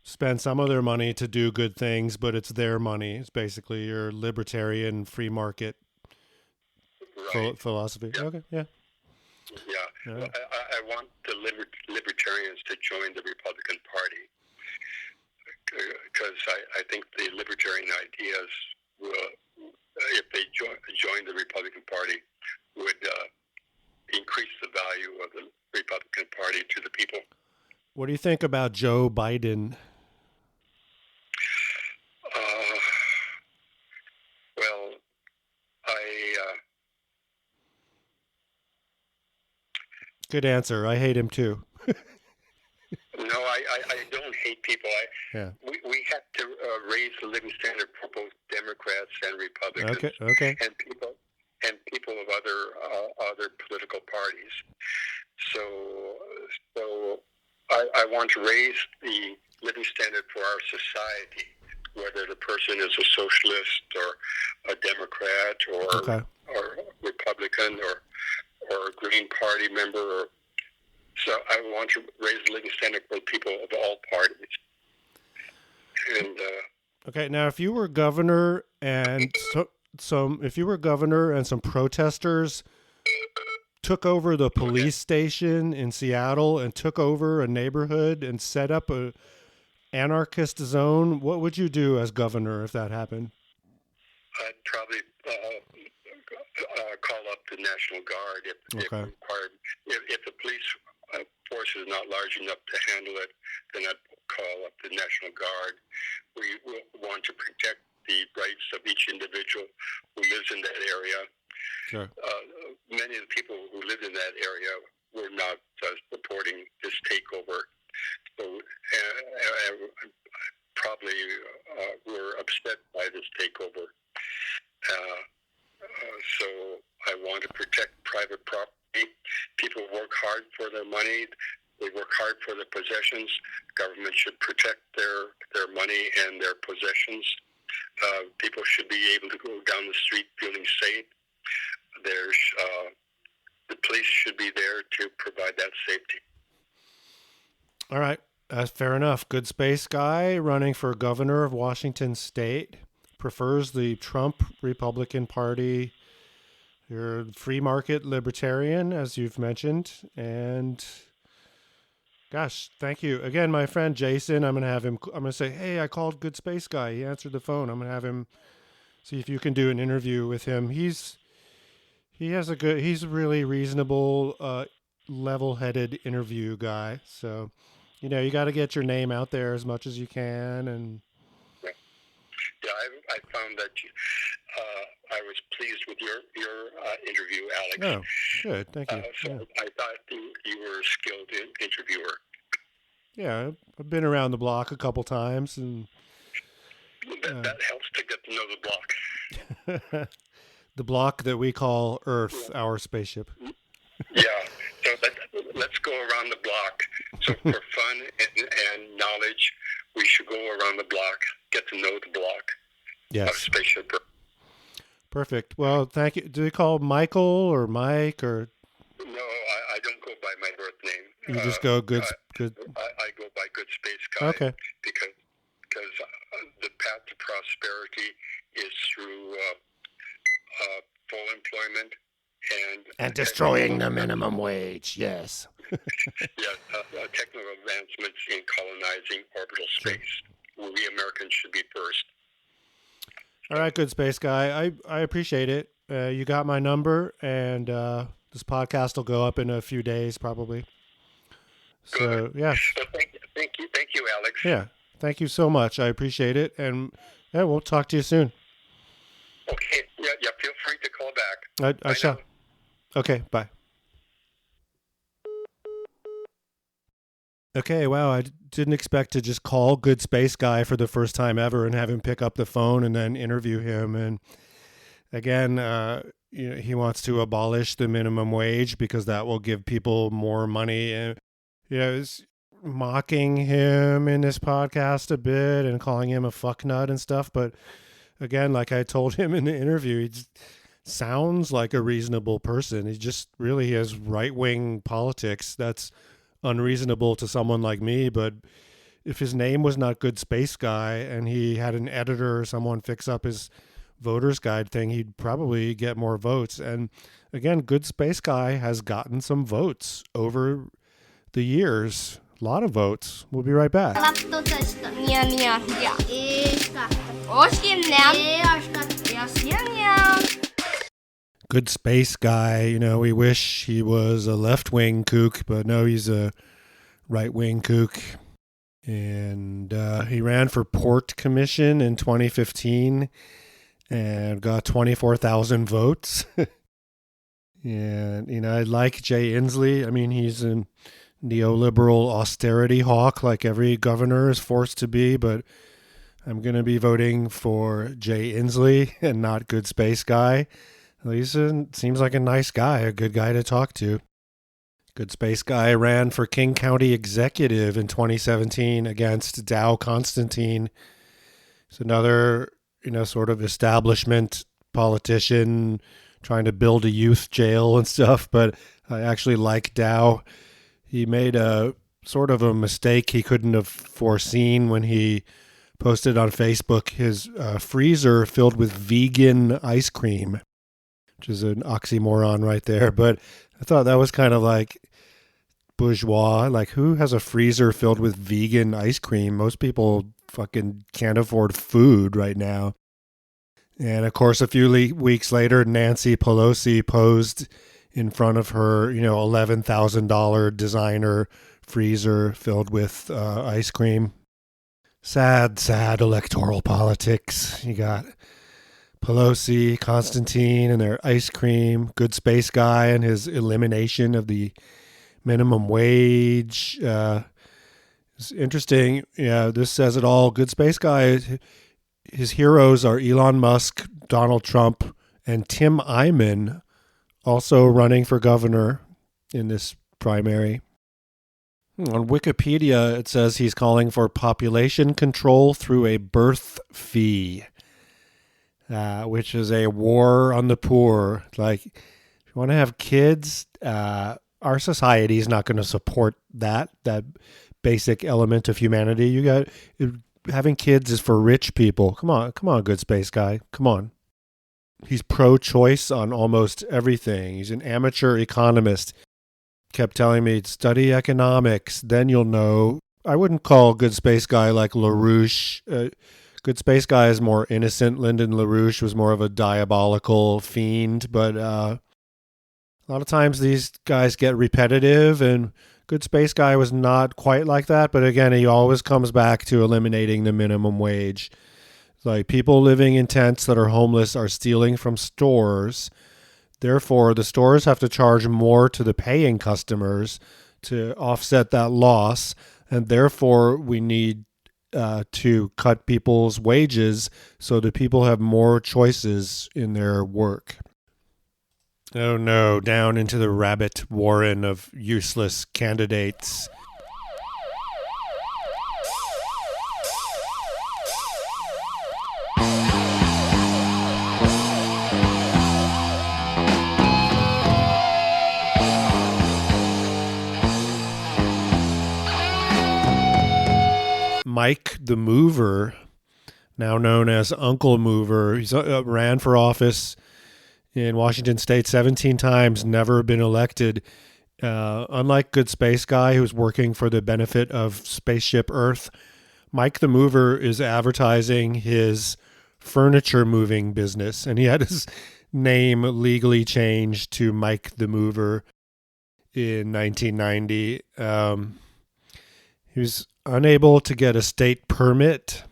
Speaker 3: spend some of their money to do good things, but it's their money. It's basically your libertarian free market philosophy.
Speaker 5: Yeah.
Speaker 3: Okay, yeah.
Speaker 5: Yeah. Well, I want the libertarians to join the Republican Party because I think the libertarian ideas will, if they join the Republican Party, would increase the value of the Republican Party to the people.
Speaker 3: What do you think about Joe Biden?
Speaker 5: Well,
Speaker 3: Good answer. I hate him too.
Speaker 5: No, I don't hate people. We have to raise the living standard for both Democrats and Republicans.
Speaker 3: Okay.
Speaker 5: And people of other political parties. So I want to raise the living standard for our society, whether the person is a socialist or a Democrat or Republican or a Green Party member. So I want to raise the living standard for people of all parties. And
Speaker 3: okay, now if you were governor and some protesters took over the police station in Seattle and took over a neighborhood and set up a anarchist zone, what would you do as governor if that happened?
Speaker 5: I'd probably call up the National Guard if required. If the police force is not large enough to handle it, then I'd call up the National Guard. We want to protect the rights of each individual who lives in that area.
Speaker 3: Sure.
Speaker 5: Many of the people who lived in that area were not supporting this takeover. So probably were upset by this takeover. So I want to protect private property. People work hard for their money. They work hard for their possessions. Government should protect their money and their possessions. People should be able to go down the street feeling safe. The police should be there to provide that safety.
Speaker 3: All right. Fair enough. Goodspaceguy running for governor of Washington State. Prefers the Trump Republican Party. You're a free market libertarian, as you've mentioned. And gosh, thank you. Again, my friend Jason, I'm going to say, hey, I called Goodspaceguy. He answered the phone. I'm going to have him see if you can do an interview with him. He's a really reasonable, level-headed interview guy. So, you got to get your name out there as much as you can. And
Speaker 5: yeah, I found that I was pleased with your interview, Alex.
Speaker 3: Oh, good. Thank you.
Speaker 5: So I thought you were a skilled interviewer.
Speaker 3: Yeah, I've been around the block a couple times, and
Speaker 5: that helps to get to know the block.
Speaker 3: The block that we call Earth, our spaceship.
Speaker 5: Yeah. So let's go around the block. So for fun and knowledge, we should go around the block, get to know the block.
Speaker 3: Yes.
Speaker 5: Of Spaceship Earth.
Speaker 3: Perfect. Well, thank you. Do they call Michael or Mike or?
Speaker 5: No, I don't go by my birth name.
Speaker 3: You just go good.
Speaker 5: I go by Goodspaceguy.
Speaker 3: Okay.
Speaker 5: Because the path to prosperity is through full employment and
Speaker 3: destroying the minimum wage. Yes.
Speaker 5: Technical advancements in colonizing orbital space. We Americans should be first.
Speaker 3: All right, Goodspaceguy. I appreciate it. You got my number, and this podcast will go up in a few days, probably. So, yeah.
Speaker 5: Well, thank you, Alex.
Speaker 3: Yeah, thank you so much. I appreciate it, and yeah, we'll talk to you soon.
Speaker 5: Okay. Yeah. Feel free to call back.
Speaker 3: I shall. Okay. Bye. Okay, wow, I didn't expect to just call Good Space Guy for the first time ever and have him pick up the phone and then interview him. And again, he wants to abolish the minimum wage because that will give people more money. And he's mocking him in this podcast a bit and calling him a fucknut and stuff. But again, like I told him in the interview, he just sounds like a reasonable person. He has right-wing politics that's unreasonable to someone like me. But if his name was not Good Space Guy and he had an editor or someone fix up his voter's guide thing, he'd probably get more votes. And again, Good Space Guy has gotten some votes over the years. A lot of votes. We'll be right back. Good Space Guy, we wish he was a left-wing kook, but no, he's a right-wing kook. And he ran for Port Commission in 2015 and got 24,000 votes. And, I like Jay Inslee. I mean, he's a neoliberal austerity hawk like every governor is forced to be, but I'm going to be voting for Jay Inslee and not Good Space Guy. At least seems like a nice guy, a good guy to talk to. Good Space Guy ran for King County Executive in 2017 against Dow Constantine. It's another, sort of establishment politician trying to build a youth jail and stuff, but I actually like Dow. He made a sort of a mistake he couldn't have foreseen when he posted on Facebook his freezer filled with vegan ice cream, which is an oxymoron right there. But I thought that was kind of like bourgeois. Like, who has a freezer filled with vegan ice cream? Most people fucking can't afford food right now. And of course, a few weeks later, Nancy Pelosi posed in front of her, $11,000 designer freezer filled with ice cream. Sad electoral politics. You got Pelosi, Constantine, and their ice cream. Good Space Guy and his elimination of the minimum wage. It's interesting. Yeah, this says it all. Good Space Guy, his heroes are Elon Musk, Donald Trump, and Tim Eyman, also running for governor in this primary. On Wikipedia, it says he's calling for population control through a birth fee, which is a war on the poor. Like, if you want to have kids, our society is not going to support that basic element of humanity. Having kids is for rich people. Come on, Good Space Guy. Come on. He's pro-choice on almost everything. He's an amateur economist. Kept telling me, study economics, then you'll know. I wouldn't call Good Space Guy like LaRouche. Good Space Guy is more innocent. Lyndon LaRouche was more of a diabolical fiend, but a lot of times these guys get repetitive, and Good Space Guy was not quite like that, but again, he always comes back to eliminating the minimum wage. Like, people living in tents that are homeless are stealing from stores. Therefore, the stores have to charge more to the paying customers to offset that loss. And therefore, we need to cut people's wages so that people have more choices in their work. Oh no, down into the rabbit warren of useless candidates. Mike the Mover, now known as Uncle Mover, he's ran for office in Washington State 17 times, never been elected. Unlike Good Space Guy, who's working for the benefit of Spaceship Earth, Mike the Mover is advertising his furniture moving business, and he had his name legally changed to Mike the Mover in 1990. He was unable to get a state permit,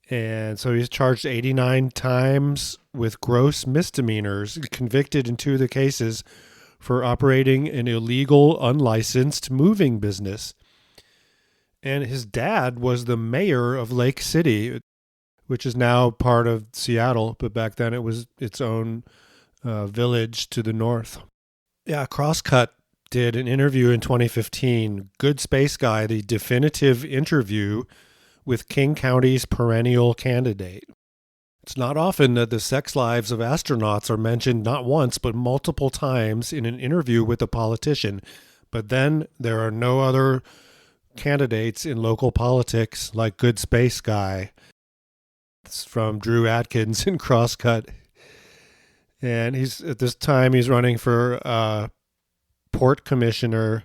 Speaker 3: and so he's charged 89 times with gross misdemeanors, convicted in 2 of the cases for operating an illegal, unlicensed moving business. And his dad was the mayor of Lake City, which is now part of Seattle, but back then it was its own village to the north. Yeah, Crosscut did an interview in 2015, Goodspaceguy, the definitive interview with King County's perennial candidate. It's not often that the sex lives of astronauts are mentioned not once, but multiple times in an interview with a politician. But then there are no other candidates in local politics like Goodspaceguy. It's from Drew Atkins in Crosscut. And at this time he's running for port commissioner.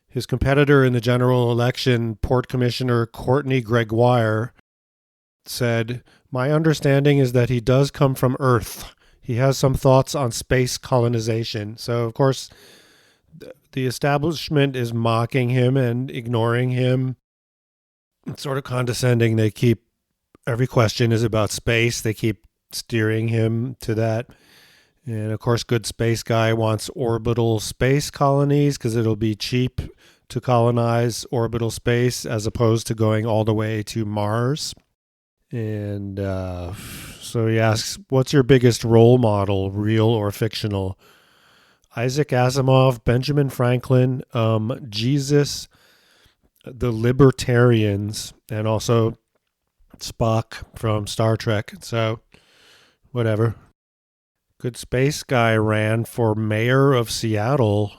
Speaker 3: His competitor in the general election, Port Commissioner Courtney Gregoire, said, "My understanding is that he does come from Earth. He has some thoughts on space colonization." So, of course, the establishment is mocking him and ignoring him. It's sort of condescending. Every question is about space. They keep steering him to that. And of course, Goodspaceguy wants orbital space colonies because it'll be cheap to colonize orbital space as opposed to going all the way to Mars. And so he asks, what's your biggest role model, real or fictional? Isaac Asimov, Benjamin Franklin, Jesus, the libertarians, and also Spock from Star Trek. So, whatever. Goodspaceguy ran for mayor of Seattle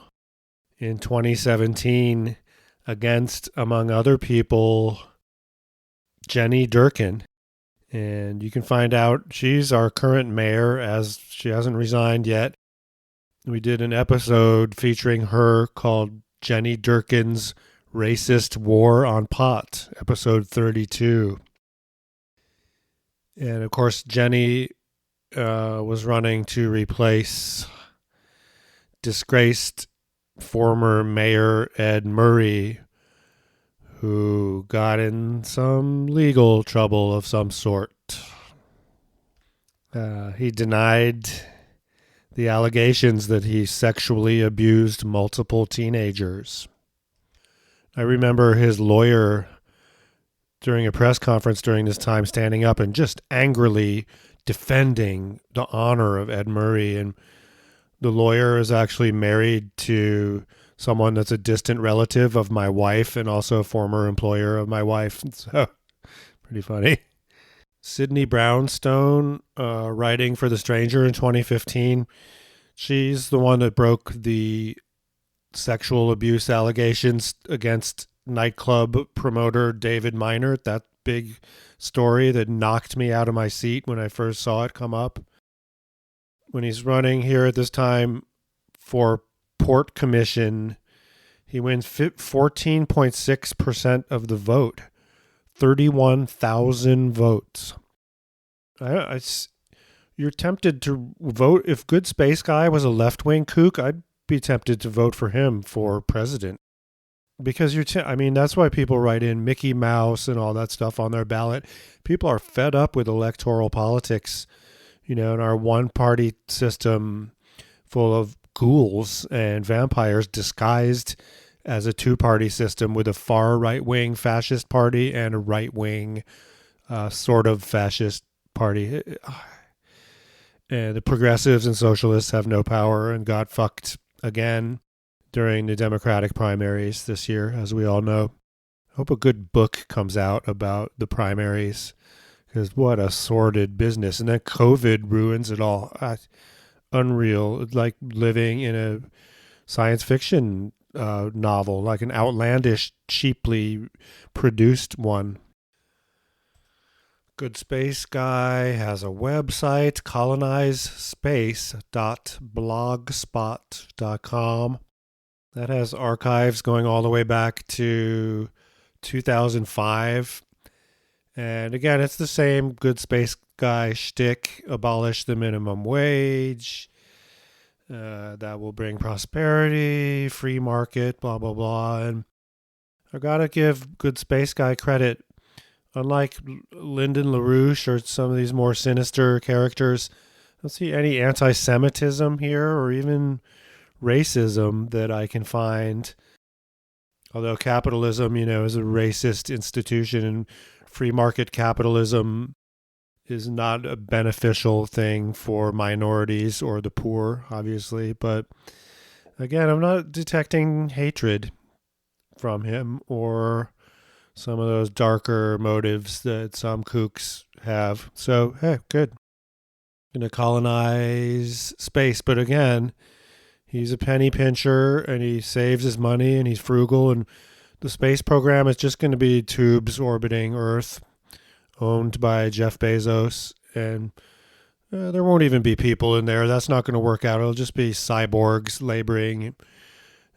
Speaker 3: in 2017 against, among other people, Jenny Durkin. And you can find out she's our current mayor, as she hasn't resigned yet. We did an episode featuring her called Jenny Durkin's Racist War on Pot, episode 32. And of course, Jenny was running to replace disgraced former mayor Ed Murray, who got in some legal trouble of some sort. He denied the allegations that he sexually abused multiple teenagers. I remember his lawyer during a press conference during this time standing up and just angrily defending the honor of Ed Murray. And the lawyer is actually married to someone that's a distant relative of my wife and also a former employer of my wife. So, pretty funny. Sydney Brownstone, writing for The Stranger in 2015. She's the one that broke the sexual abuse allegations against nightclub promoter David Minert, that big story that knocked me out of my seat when I first saw it come up. When he's running here at this time for Port Commission, he wins 14.6% of the vote, 31,000 votes. You're tempted to vote. If Goodspaceguy was a left-wing kook, I'd be tempted to vote for him for president. Because that's why people write in Mickey Mouse and all that stuff on their ballot. People are fed up with electoral politics, in our one-party system full of ghouls and vampires disguised as a two-party system with a far right-wing fascist party and a right-wing sort of fascist party. And the progressives and socialists have no power and got fucked again during the Democratic primaries this year, as we all know. I hope a good book comes out about the primaries, because what a sordid business. And then COVID ruins it all. Unreal. It's like living in a science fiction novel, like an outlandish, cheaply produced one. Goodspaceguy has a website, colonizespace.blogspot.com. That has archives going all the way back to 2005. And again, it's the same Goodspaceguy shtick: abolish the minimum wage. That will bring prosperity, free market, blah, blah, blah. And I gotta give Goodspaceguy credit. Unlike Lyndon LaRouche or some of these more sinister characters, I don't see any anti-Semitism here or even racism that I can find. Although capitalism, is a racist institution, and free market capitalism is not a beneficial thing for minorities or the poor, obviously. But again, I'm not detecting hatred from him or some of those darker motives that some kooks have. So, hey, good. Going to colonize space. But again, he's a penny pincher and he saves his money and he's frugal. And the space program is just going to be tubes orbiting Earth owned by Jeff Bezos. And there won't even be people in there. That's not going to work out. It'll just be cyborgs laboring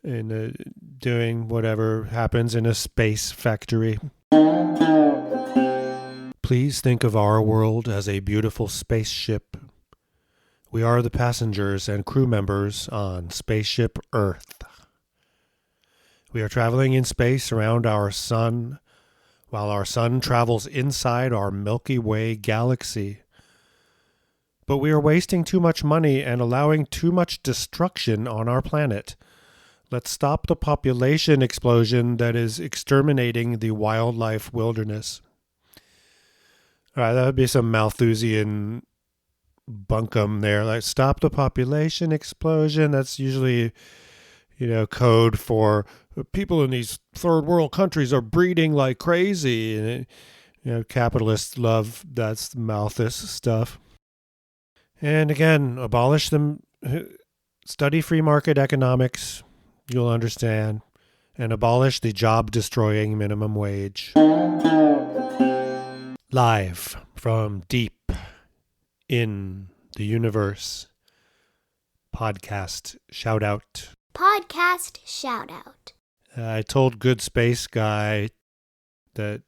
Speaker 3: and doing whatever happens in a space factory. Please think of our world as a beautiful spaceship. We are the passengers and crew members on Spaceship Earth. We are traveling in space around our sun, while our sun travels inside our Milky Way galaxy. But we are wasting too much money and allowing too much destruction on our planet. Let's stop the population explosion that is exterminating the wildlife wilderness. All right, that would be some Malthusian bunkum there. Like, stop the population explosion. That's usually, code for people in these third world countries are breeding like crazy. And, capitalists love that's Malthus stuff. And again, abolish them. Study free market economics. You'll understand. And abolish the job-destroying minimum wage. Live from deep in the universe. Podcast shout out.
Speaker 2: Podcast shout out.
Speaker 3: I told Goodspaceguy that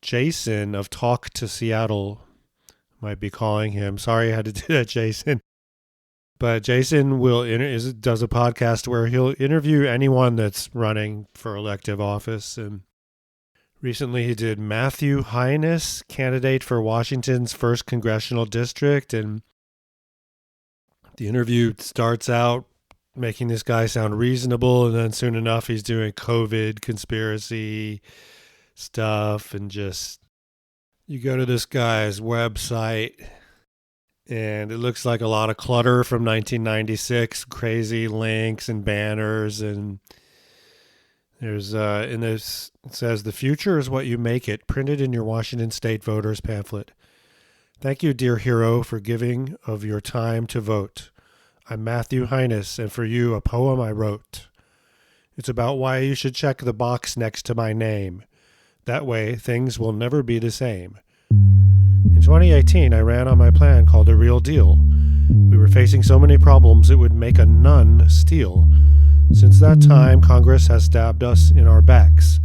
Speaker 3: Jason of Talk to Seattle might be calling him. Sorry I had to do that, Jason. But Jason does a podcast where he'll interview anyone that's running for elective office. And recently he did Matthew Heinous, candidate for Washington's 1st Congressional District. And the interview starts out making this guy sound reasonable. And then soon enough, he's doing COVID conspiracy stuff. And just, you go to this guy's website and it looks like a lot of clutter from 1996, crazy links and banners. And there's, in this, it says, "The future is what you make it," printed in your Washington State voters pamphlet. "Thank you, dear hero, for giving of your time to vote. I'm Matthew Heinous, and for you, a poem I wrote. It's about why you should check the box next to my name. That way, things will never be the same. In 2018, I ran on my plan called The Real Deal. We were facing so many problems it would make a nun steal. Since that time, Congress has stabbed us in our backs,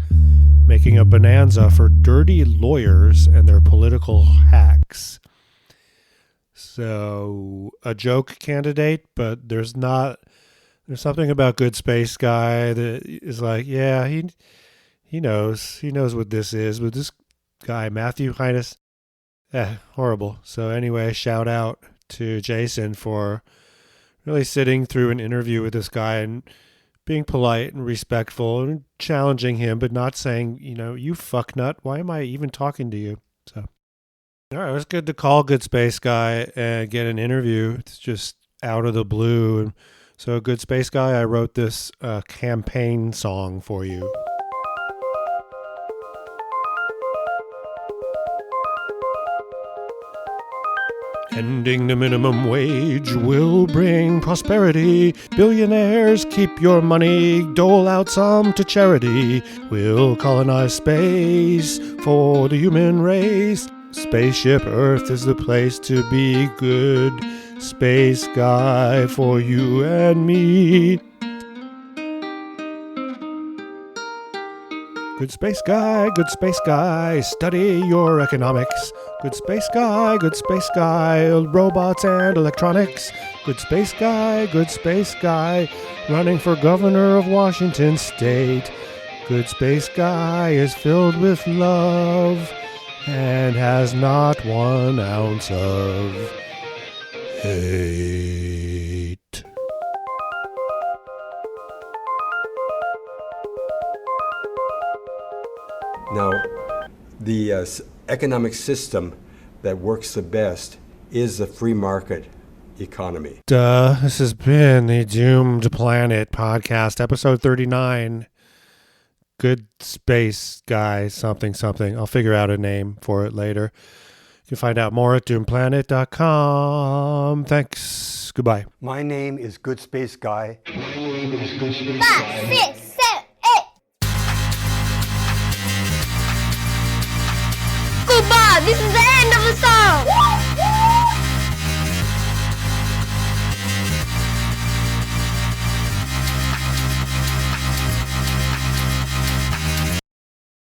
Speaker 3: making a bonanza for dirty lawyers and their political hacks." So, a joke candidate, but there's something about Goodspaceguy that is like, yeah, he knows what this is. But this guy, Matthew Heinous, horrible. So anyway, shout out to Jason for really sitting through an interview with this guy and being polite and respectful and challenging him, but not saying, you fucknut, why am I even talking to you? So, all right, it was good to call Goodspaceguy and get an interview. It's just out of the blue. And so, Goodspaceguy, I wrote this campaign song for you. Ending the minimum wage will bring prosperity. Billionaires, keep your money, dole out some to charity. We'll colonize space for the human race. Spaceship Earth is the place to be. Good space guy for you and me. Good space guy, study your economics. Good space guy, robots and electronics. Good space guy, running for governor of Washington State. Good space guy is filled with love and has not 1 ounce of hate.
Speaker 1: the economic system that works the best is the free market economy.
Speaker 3: This has been the Doomed Planet podcast, episode 39. Good Space Guy, something. I'll figure out a name for it later. You can find out more at doomplanet.com. Thanks. Goodbye.
Speaker 1: My name is Good Space Guy.
Speaker 2: 5, 6, 7, 8. Goodbye. This is the end of the song.